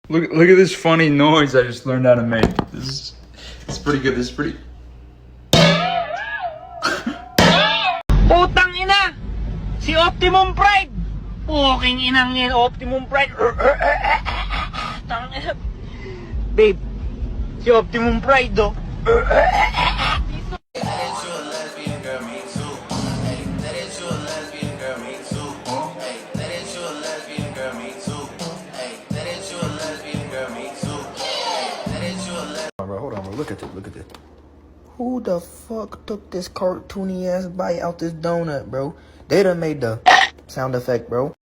Look at this funny noise I just learned how to make. It's pretty good. This is pretty. Putang ina! Si Optimum Pride! Puking inang yan, Optimum Pride. Tangina. Babe, si Optimum Pride do. Bro, hold on, bro. Look at this. Look at this. Who the fuck took this cartoony ass bite out this donut, bro? They done made the sound effect, bro.